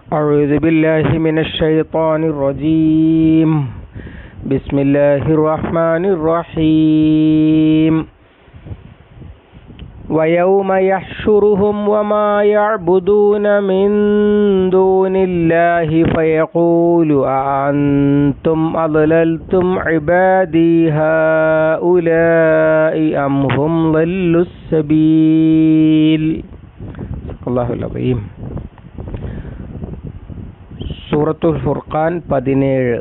أعوذ بالله من الشيطان الرجيم بسم الله الرحمن الرحيم ويوم يحشرهم وما يعبدون من دون الله فيقول أأنتم أضللتم عبادي هؤلاء أم هم ضلوا السبيل الله العظيم. സൂറത്തുൽ ഫുർഖാൻ 17.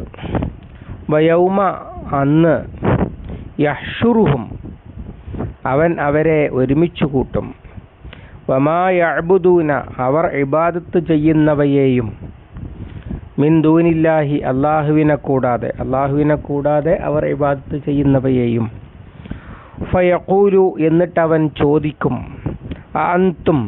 വയൗമ അന്ന്, യഹ്ഷുറുഹും അവൻ അവരെ ഒരുമിച്ച് കൂട്ടും, വമാ യഅ്ബുദൂന അവർ ഇബാദത്ത് ചെയ്യുന്നവയെയും, മിൻ ദൂനില്ലാഹി അല്ലാഹുവിനെ കൂടാതെ അവർ ഇബാദത്ത് ചെയ്യുന്നവയെയും, ഫയഖൂലു എന്നിട്ട് അവൻ ചോദിക്കും, അഅൻതും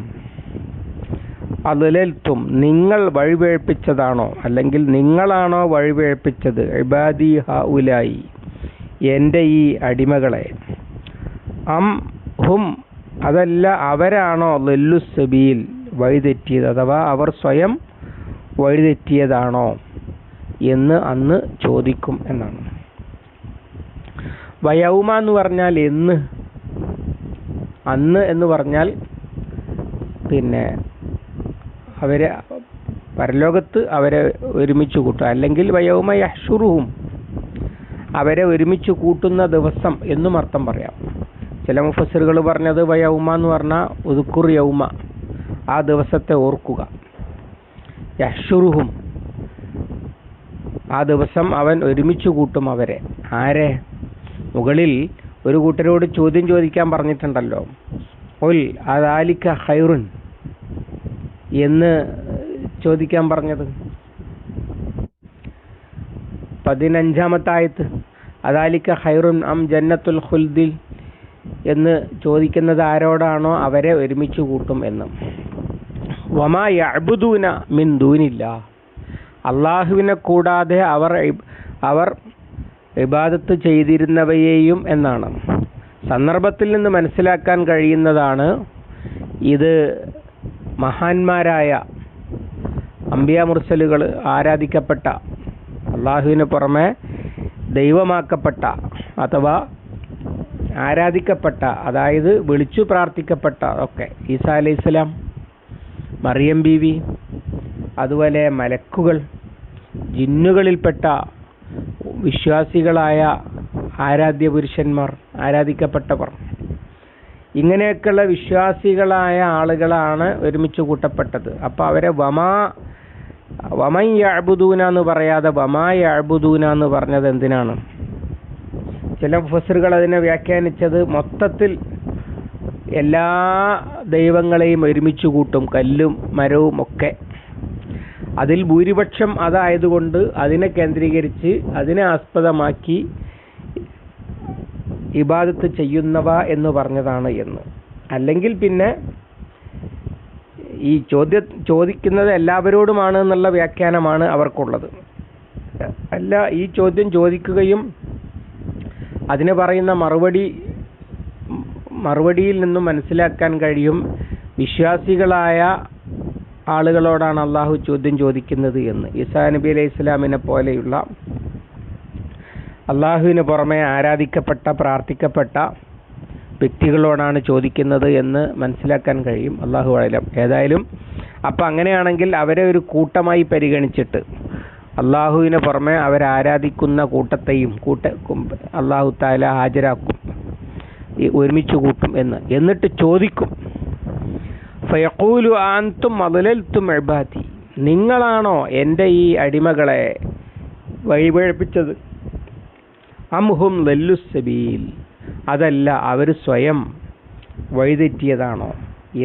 അദ്ലൽതും നിങ്ങൾ വഴിപിഴപ്പിച്ചതാണോ, അല്ലെങ്കിൽ നിങ്ങളാണോ വഴിപിഴപ്പിച്ചത്, ഇബാദി ഹഉലായി എൻ്റെ ഈ അടിമകളെ, അം ഹും അതല്ല അവരാണോ ലല്ലു സബീൽ വഴിതെറ്റിയത്, അഥവാ അവർ സ്വയം വഴിതെറ്റിയതാണോ എന്ന് അന്ന് ചോദിക്കും എന്നാണ്. വയൗമ എന്ന് പറഞ്ഞാൽ അന്ന് എന്ന് പറഞ്ഞാൽ പിന്നെ അവരെ പരലോകത്ത് അവരെ ഒരുമിച്ച് കൂട്ടുക, അല്ലെങ്കിൽ വയൗമ യഹ്ഷുറുഹും അവരെ ഒരുമിച്ച് കൂട്ടുന്ന ദിവസം എന്നും അർത്ഥം പറയാം. ചില മുഫസ്സിറുകൾ പറഞ്ഞത് വയൗമ എന്ന് പറഞ്ഞാൽ ഉദ്കുർ യൗമ, ആ ദിവസത്തെ ഓർക്കുക. യഹ്ഷുറുഹും ആ ദിവസം അവൻ ഒരുമിച്ച് കൂട്ടും അവരെ. ആരെ? മുകളിൽ ഒരു കൂട്ടരോട് ചോദ്യം ചോദിക്കാൻ പറഞ്ഞിട്ടുണ്ടല്ലോ, ഉൽ അദാലിക ഖൈറുൻ എന്ന് ചോദിക്കാൻ പറഞ്ഞത്. 15-ാമത്തെ ആയത്ത് അദാലിക ഖൈറുൻ അം ജന്നത്തുൽ ഖുൽദിൽ എന്ന് ചോദിക്കുന്നത് ആരോടാണോ അവരെ ഒരുമിച്ച് കൂട്ടും എന്ന്. വമാ യഅ്ബുദൂന മിൻ ദൂനില്ലാഹ് അല്ലാഹുവിനെ കൂടാതെ അവർ ഇബാദത്ത് ചെയ്തിരുന്നവയെയും എന്നാണ്. സന്ദർഭത്തിൽ നിന്ന് മനസ്സിലാക്കാൻ കഴിയുന്നതാണ് ഇത് മഹാന്മാരായ അംബിയ മുർസലുകൾ ആരാധിക്കപ്പെട്ട, അള്ളാഹുവിന് പുറമെ ദൈവമാക്കപ്പെട്ട അഥവാ ആരാധിക്കപ്പെട്ട, അതായത് വിളിച്ചു പ്രാർത്ഥിക്കപ്പെട്ട ഒക്കെ ഈസാ അലൈഹിസ്സലാം, മറിയം ബീവി, അതുപോലെ മലക്കുകൾ, ജിന്നുകളിൽപ്പെട്ട വിശ്വാസികളായ ആരാധ്യ പുരുഷന്മാർ, ആരാധിക്കപ്പെട്ടവർ, ഇങ്ങനെയൊക്കെയുള്ള വിശ്വാസികളായ ആളുകളാണ് ഒരുമിച്ച് കൂട്ടപ്പെട്ടത്. അപ്പോൾ അവരെ വമൻ യഅ്ബുദൂന എന്ന് പറയാതെ വമാ യഅ്ബുദൂന എന്ന് പറഞ്ഞത് എന്തിനാണ്? ചില മുഫസ്സിറുകൾ അതിനെ വ്യാഖ്യാനിച്ചത് മൊത്തത്തിൽ എല്ലാ ദൈവങ്ങളെയും ഒരുമിച്ച് കൂട്ടും, കല്ലും മരവും ഒക്കെ. അതിൽ ഭൂരിപക്ഷം അതായതുകൊണ്ട് അതിനെ കേന്ദ്രീകരിച്ച് അതിനെ ആസ്പദമാക്കി ഇബാദത്ത് ചെയ്യുന്നവ എന്ന് പറഞ്ഞതാണ് എന്ന്. അല്ലെങ്കിൽ പിന്നെ ഈ ചോദിക്കുന്നത് എല്ലാവരോടുമാണ് എന്നുള്ള വ്യാഖ്യാനമാണ് അവർക്കുള്ളത്. അല്ല, ഈ ചോദ്യം ചോദിക്കുകയും അതിന് പറയുന്ന മറുപടിയിൽ നിന്നും മനസ്സിലാക്കാൻ കഴിയും വിശ്വാസികളായ ആളുകളോടാണ് അള്ളാഹു ചോദ്യം ചോദിക്കുന്നത് എന്ന്. ഈസാ നബി അലൈഹി ഇസ്ലാമിനെ പോലെയുള്ള അള്ളാഹുവിന് പുറമെ ആരാധിക്കപ്പെട്ട പ്രാർത്ഥിക്കപ്പെട്ട വ്യക്തികളോടാണ് ചോദിക്കുന്നത് എന്ന് മനസ്സിലാക്കാൻ കഴിയും. അള്ളാഹു അലം. ഏതായാലും അപ്പം അങ്ങനെയാണെങ്കിൽ അവരെ ഒരു കൂട്ടമായി പരിഗണിച്ചിട്ട് അള്ളാഹുവിന് പുറമെ അവരാരാധിക്കുന്ന കൂട്ടത്തെയും അള്ളാഹു തആല ഹാജരാക്കും, ഒരുമിച്ച് കൂട്ടും എന്നിട്ട് ചോദിക്കും, ഫയഖൂലു അൻതും അദ്ലൽതും ഇബാദി നിങ്ങളാണോ എൻ്റെ ഈ അടിമകളെ വഴിപിഴപ്പിച്ചത്, അം ഹും ലല്ലു സബീൽ അതല്ല അവർ സ്വയം വഴിതെറ്റിയതാണോ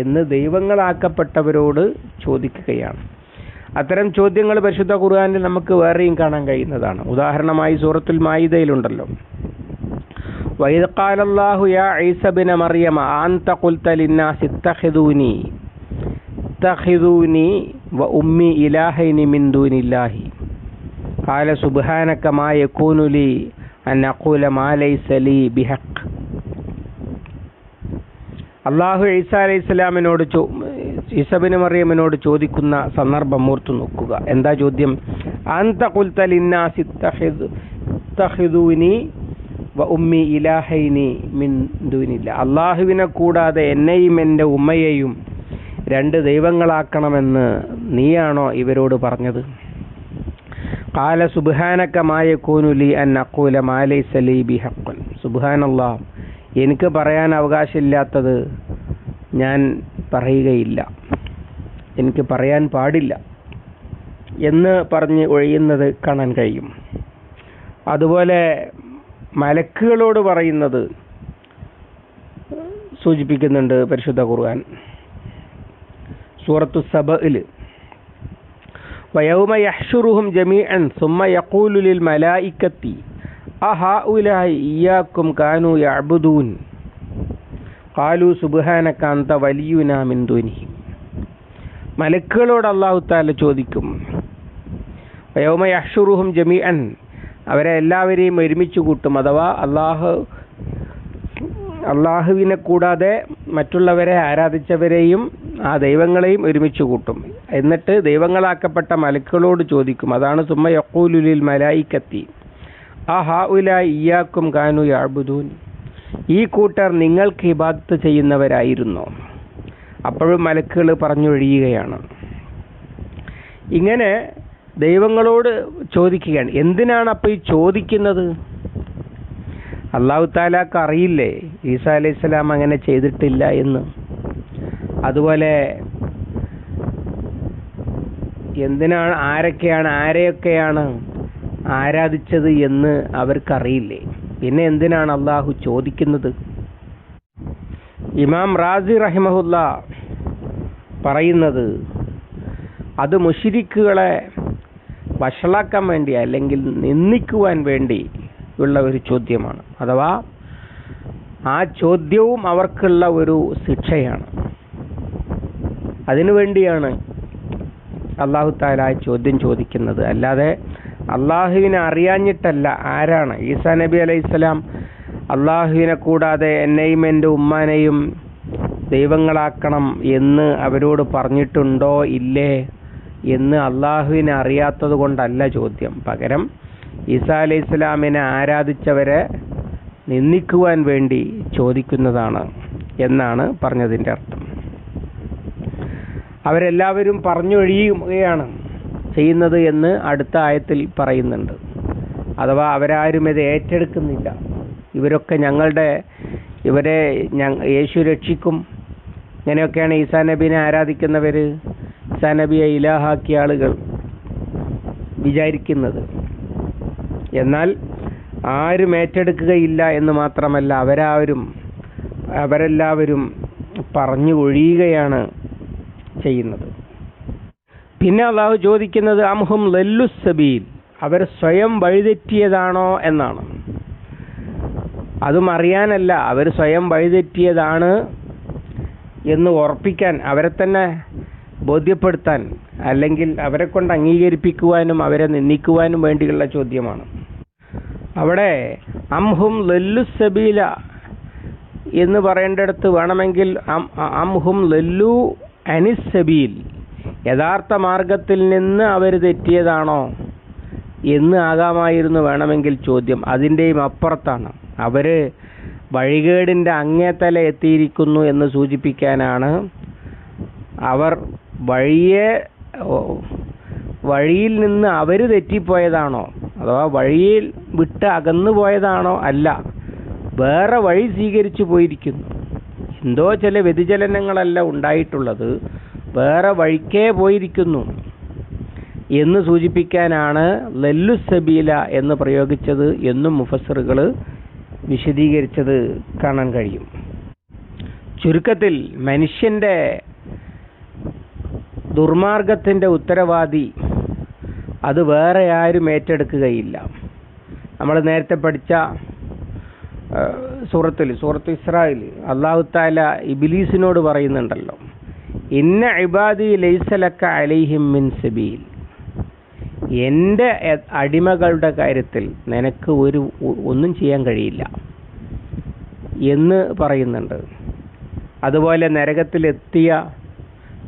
എന്ന് ദൈവങ്ങളാക്കപ്പെട്ടവരോട് ചോദിക്കുകയാണ്. അത്തരം ചോദ്യങ്ങൾ പരിശുദ്ധ ഖുർആനിൽ നമുക്ക് വേറെയും കാണാൻ കഴിയുന്നതാണ്. ഉദാഹരണമായി സൂറത്തുൽ മാഇദയിലുണ്ടല്ലോ, വഇദ് ഖാലല്ലാഹു യാ ഈസ ഇബ്ന മറിയമ അൻത ഖുൽത ലിന്നാസി ഇത്തഖിദൂനി വ ഉമ്മി ഇലാഹൈനി മിൻ ദൂനില്ലാഹി ഖാല സുബ്ഹാനക മാ യകൂനു ലി അൻ അഖൂല മാ ലൈസ ലീ ബിഹഖ്. അല്ലാഹു ഈസാ അലൈഹിസ്സലാമിനോട് ഈസാ ഇബ്നു മറിയമിനോട് ചോദിക്കുന്ന സന്ദർഭം ഓർത്തു നോക്കുക. എന്താ ചോദ്യം? അൻത ഖുൽത ലിന്നാസി ഇത്തഖിദൂനി വ ഉമ്മി ഇലാഹൈനി മിൻ ദൂനില്ലാ. അല്ലാഹുവിനെ കൂടാതെ എന്നെയും എൻ്റെ ഉമ്മയെയും രണ്ട് ദൈവങ്ങളാക്കണമെന്ന് നീയാണോ ഇവരോട് പറഞ്ഞത്? ഖാല സുബ്ഹാനക മാ യകൂനു ലി അൻ അഖൂല മാ ലൈസ ലീ ബിഹഖ്ൻ. സുബ്ഹാനല്ലാഹ്, എനിക്ക് പറയാൻ അവകാശമില്ലാത്തത് ഞാൻ പറയുകയില്ല, എനിക്ക് പറയാൻ പാടില്ല എന്ന് പറഞ്ഞ് ഒഴിയുന്നത് കാണാൻ കഴിയും. അതുപോലെ മലക്കുകളോട് പറയുന്നത് സൂചിപ്പിക്കുന്നുണ്ട് പരിശുദ്ധ ഖുർആൻ. സൂറത്തു സബഇൽ വയൗമ യഹ്ശുറുഹും ജമീഅൻ സുമ്മ യഖൂലു ലിൽ മലായികത്തി അഹഉലാഇ ഇയ്യാകും കാനൂ യഅ്ബുദൂൻ ഖാലൂ സുബ്ഹാനക അൻത വലിയുനാ മിൻ ദൂനിഹിം. മലക്കുകളോട് അല്ലാഹു തആല ചോദിക്കും, വയൗമ യഹ്ശുറുഹും ജമീഅൻ, അവരെ എല്ലാവരെയും ഒരുമിച്ച് കൂട്ടും. അഥവാ അള്ളാഹുവിനെ കൂടാതെ മറ്റുള്ളവരെ ആരാധിച്ചവരെയും ആ ദൈവങ്ങളെയും ഒരുമിച്ച് കൂട്ടും. എന്നിട്ട് ദൈവങ്ങളാക്കപ്പെട്ട മലക്കുകളോട് ചോദിക്കും. അതാണ് സുമ്മ യഖൂലു ലിൽ മലായികത്തി അഹഉലാഇ ഇയ്യാകും കാനൂ യഅ്ബുദൂൻ. ഈ കൂട്ടർ നിങ്ങൾക്ക് ഇബാദത്ത് ചെയ്യുന്നവരായിരുന്നോ? അപ്പോഴും മലക്കുകൾ പറഞ്ഞൊഴിയുകയാണ്. ഇങ്ങനെ ദൈവങ്ങളോട് ചോദിക്കുകയാണ്. എന്തിനാണ് അപ്പോൾ ഈ ചോദിക്കുന്നത്? അല്ലാഹു തആലാക്ക് അറിയില്ലേ ഈസാ അലൈഹിസ്സലാം അങ്ങനെ ചെയ്തിട്ടില്ല എന്ന്? അതുപോലെ എന്തിനാണ്, ആരെയൊക്കെയാണ് ആരാധിച്ചത് എന്ന് അവർക്കറിയില്ലേ? പിന്നെ എന്തിനാണ് അള്ളാഹു ചോദിക്കുന്നത്? ഇമാം റാസി റഹിമഹുല്ല പറയുന്നത്, അത് മുശ്രിക്കുകളെ വഷളാക്കാൻ വേണ്ടി അല്ലെങ്കിൽ നിന്ദിക്കുവാൻ വേണ്ടി ഉള്ള ഒരു ചോദ്യമാണ്. അഥവാ ആ ചോദ്യവും അവർക്കുള്ള ഒരു ശിക്ഷയാണ്. അതിനുവേണ്ടിയാണ് അല്ലാഹു തആല ആ ചോദ്യം ചോദിക്കുന്നത്. അല്ലാതെ അള്ളാഹുവിനെ അറിയാഞ്ഞിട്ടല്ല. ആരാണ് ഈസാ നബി അലൈഹിസ്സലാം അള്ളാഹുവിനെ കൂടാതെ എന്നെയും എൻ്റെ ഉമ്മാനെയും ദൈവങ്ങളാക്കണം എന്ന് അവരോട് പറഞ്ഞിട്ടുണ്ടോ ഇല്ലേ എന്ന് അള്ളാഹുവിനെ അറിയാത്തത് കൊണ്ടല്ല ചോദ്യം. പകരം ഈസാ അലൈഹിസ്സലാമിനെ ആരാധിച്ചവരെ നിന്ദിക്കുവാൻ വേണ്ടി ചോദിക്കുന്നതാണ് എന്നാണ് പറഞ്ഞതിൻ്റെ അർത്ഥം. അവരെല്ലാവരും പറഞ്ഞൊഴിയുകയാണ് ചെയ്യുന്നത് എന്ന് അടുത്ത ആയത്തിൽ പറയുന്നുണ്ട്. അഥവാ അവരാരും ഇത് ഏറ്റെടുക്കുന്നില്ല. ഇവരൊക്കെ ഇവരെ യേശു രക്ഷിക്കും, ഇങ്ങനെയൊക്കെയാണ് ഈസാ നബീനെ ആരാധിക്കുന്നവർ, ഈസാ നബിയെ ഇലാഹാക്കിയ ആളുകൾ വിചാരിക്കുന്നത്. എന്നാൽ ആരും ഏറ്റെടുക്കുകയില്ല എന്ന് മാത്രമല്ല, അവരെല്ലാവരും പറഞ്ഞു ഒഴിയുകയാണ് ചെയ്യുന്നത്. പിന്നെ അള്ളാഹു ചോദിക്കുന്നത് അംഹും ലല്ലുസ് സബീൽ, അവർ സ്വയം വഴിതെറ്റിയതാണോ എന്നാണ്. അതും അറിയാനല്ല, അവർ സ്വയം വഴിതെറ്റിയതാണ് എന്ന് ഉറപ്പിക്കാൻ, അവരെ തന്നെ ബോധ്യപ്പെടുത്താൻ, അല്ലെങ്കിൽ അവരെ കൊണ്ട് അംഗീകരിപ്പിക്കുവാനും അവരെ നിന്ദിക്കുവാനും വേണ്ടിയുള്ള ചോദ്യമാണ്. അവിടെ അംഹും ലല്ലുസ് സബീല എന്ന് പറയേണ്ടടുത്ത് വേണമെങ്കിൽ അംഹും ലല്ലു അനിസ് സബീൽ, യഥാർത്ഥ മാർഗത്തിൽ നിന്ന് അവർ തെറ്റിയതാണോ എന്ന് ആകാമായിരുന്നു വേണമെങ്കിൽ ചോദ്യം. അതിൻ്റെയും അപ്പുറത്താണ്. അവർ വഴികേടിൻ്റെ അങ്ങേത്തല എത്തിയിരിക്കുന്നു എന്ന് സൂചിപ്പിക്കാനാണ്. അവർ വഴിയിൽ നിന്ന് അവർ തെറ്റിപ്പോയതാണോ, അഥവാ വഴിയിൽ വിട്ട് അകന്നു പോയതാണോ? അല്ല, വേറെ വഴി സ്വീകരിച്ചു പോയിരിക്കുന്നു. എന്തോ ചില വ്യതിചലനങ്ങളല്ല ഉണ്ടായിട്ടുള്ളത്, വേറെ വഴിക്കേ പോയിരിക്കുന്നു എന്ന് സൂചിപ്പിക്കാനാണ് ലല്ലു സബീല എന്ന് പ്രയോഗിച്ചത് എന്നും മുഫസ്സിറുകൾ വിശദീകരിച്ചത് കാണാൻ കഴിയും. ചുരുക്കത്തിൽ മനുഷ്യൻ്റെ ദുർമാർഗത്തിൻ്റെ ഉത്തരവാദി അത് വേറെ ആരും ഏറ്റെടുക്കുകയില്ല. നമ്മൾ നേരത്തെ പഠിച്ച സൂറത്ത് ഇസ്രായിൽ അല്ലാഹു തആല ഇബ്ലീസിനോട് പറയുന്നുണ്ടല്ലോ, ഇന്ന ഇബാദി ലൈസ ലക അലൈഹിം മിൻ സബീൽ, എൻ്റെ അടിമകളുടെ കാര്യത്തിൽ നിനക്ക് ഒന്നും ചെയ്യാൻ കഴിയില്ല എന്ന് പറയുന്നുണ്ട്. അതുപോലെ നരകത്തിലെത്തിയ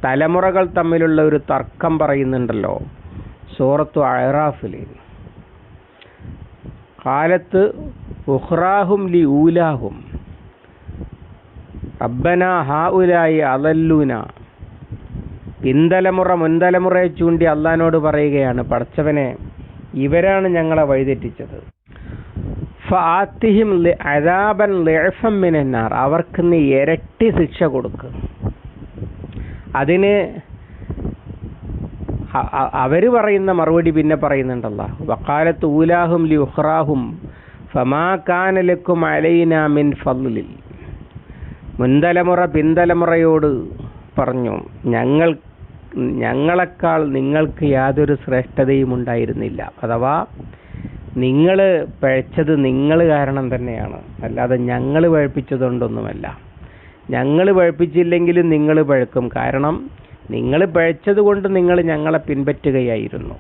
തലമുറകൾ തമ്മിലുള്ള ഒരു തർക്കം പറയുന്നുണ്ടല്ലോ സൂറത്തു അഅറാഫിൽ. ഖാലത്ത് ഉഖ്റാഹും ലി ഊലാഹും റബ്ബനാ ഹൗലായി അളല്ലൂന. പിന്തലമുറ മുൻതലമുറയെ ചൂണ്ടി അള്ളാഹിനോട് പറയുകയാണ്, പടച്ചവനെ ഇവരാണ് ഞങ്ങളെ വഴിതെറ്റിച്ചത്. ഫആത്തിഹിം അദാബൻ ളിഅഫൻ മിനന്നാർ, അവർക്ക് നീ ഇരട്ടി ശിക്ഷ കൊടുക്കുക. അതിന് അവർ പറയുന്ന മറുപടി പിന്നെ പറയുന്നുണ്ടല്ലോ, വഖാലത്ത് ഊലാഹും ലി ഉഖ്റാഹും ഫമാ കാന ലക്കും അലൈനാ മിൻ ഫദ്ലിൽ. മുൻതലമുറ പിന്തലമുറയോട് പറഞ്ഞു, ഞങ്ങളെക്കാൾ നിങ്ങൾക്ക് യാതൊരു ശ്രേഷ്ഠതയും ഉണ്ടായിരുന്നില്ല. അഥവാ നിങ്ങൾ പഴച്ചത് നിങ്ങൾ കാരണം തന്നെയാണ്, അല്ലാതെ ഞങ്ങൾ പഴപ്പിച്ചതുകൊണ്ടൊന്നുമല്ല. ഞങ്ങൾ പഴപ്പിച്ചില്ലെങ്കിലും നിങ്ങൾ പഴക്കും, കാരണം നിങ്ങൾ പഴച്ചത് കൊണ്ട് നിങ്ങൾ ഞങ്ങളെ പിൻപറ്റുകയായിരുന്നു.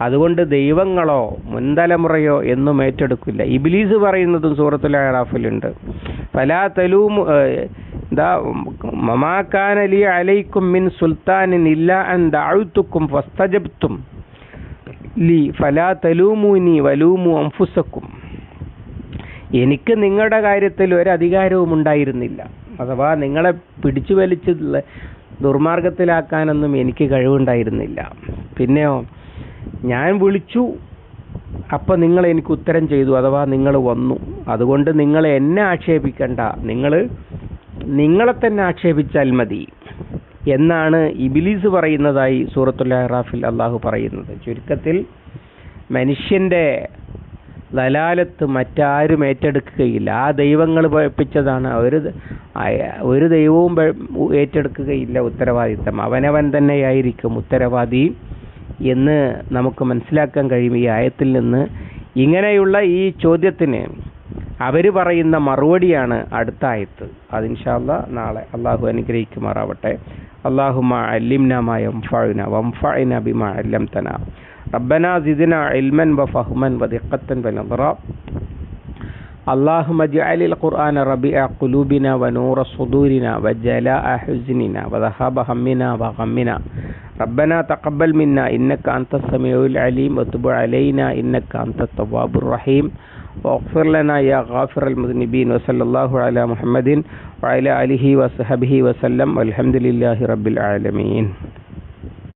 അതുകൊണ്ട് ദൈവങ്ങളോ മുൻതലമുറയോ എന്നും ഏറ്റെടുക്കില്ല. ഇബ്ലീസ് പറയുന്നതും സൂറത്തുൽ അഅറാഫിലുണ്ട്. ഫലാ തലൂമു മമാ കാന ലി അലൈക്കും മിൻ സുൽത്താനിൻ ഇല്ലാ അൻ ദഅഉതുക്കും ഫസ്തജബ്തും ലി ഫലാ തലൂമുനി വലൂമു അൻഫുസക്കും. എനിക്ക് നിങ്ങളുടെ കാര്യത്തിൽ ഒരു അധികാരവും ഉണ്ടായിരുന്നില്ല. അഥവാ നിങ്ങളെ പിടിച്ചു വലിച്ച് ദുർമാർഗത്തിലാക്കാനൊന്നും എനിക്ക് കഴിവുണ്ടായിരുന്നില്ല. പിന്നെയോ ഞാൻ വിളിച്ചു, അപ്പം നിങ്ങൾ എനിക്ക് ഉത്തരം ചെയ്തു, അഥവാ നിങ്ങൾ വന്നു. അതുകൊണ്ട് നിങ്ങൾ എന്നെ ആക്ഷേപിക്കണ്ട, നിങ്ങളെ തന്നെ ആക്ഷേപിച്ചാൽ മതി എന്നാണ് ഇബ്ലീസ് പറയുന്നതായി സൂറത്തുൽ അഅറാഫിൽ അള്ളാഹു പറയുന്നത്. ചുരുക്കത്തിൽ മനുഷ്യൻ്റെ ദലാലത്ത് മറ്റാരും ഏറ്റെടുക്കുകയില്ല. ആ ദൈവങ്ങൾ പഠിപ്പിച്ചതാണ്. ഒരു ദൈവവും ഏറ്റെടുക്കുകയില്ല ഉത്തരവാദിത്തം. അവനവൻ തന്നെയായിരിക്കും ഉത്തരവാദി എന്ന് നമുക്ക് മനസ്സിലാക്കാൻ കഴിയും ഈ ആയത്തിൽ നിന്ന്. ഇങ്ങനെയുള്ള ഈ ചോദ്യത്തിന് അവർ പറയുന്ന മറുപടിയാണ് അടുത്ത ആയത്ത്. അത് ഇൻഷാ അല്ലാഹ് നാളെ അള്ളാഹു അനുഗ്രഹിക്കുമാറാവട്ടെ. അല്ലാഹുമ്മ അല്ലിംനാ മാ യൻഫഉനാ വൻഫഅനാ ബിമാ അല്ലംതനാ റബ്ബനാ സിദ്നാ ഇൽമൻ വഫഹ്മൻ വദിഖത്തൻ വനദറാ. اللهم اجعل القرآن ربيع قلوبنا ونور صدورنا وجلاء حزننا وذهاب همنا وغمنا. ربنا تقبل منا إنك أنت السميع العليم وتب علينا إنك أنت التواب الرحيم واغفر لنا يا غافر المذنبين. وصلى الله على محمد وعلى آله وصحبه وسلم والحمد لله رب العالمين.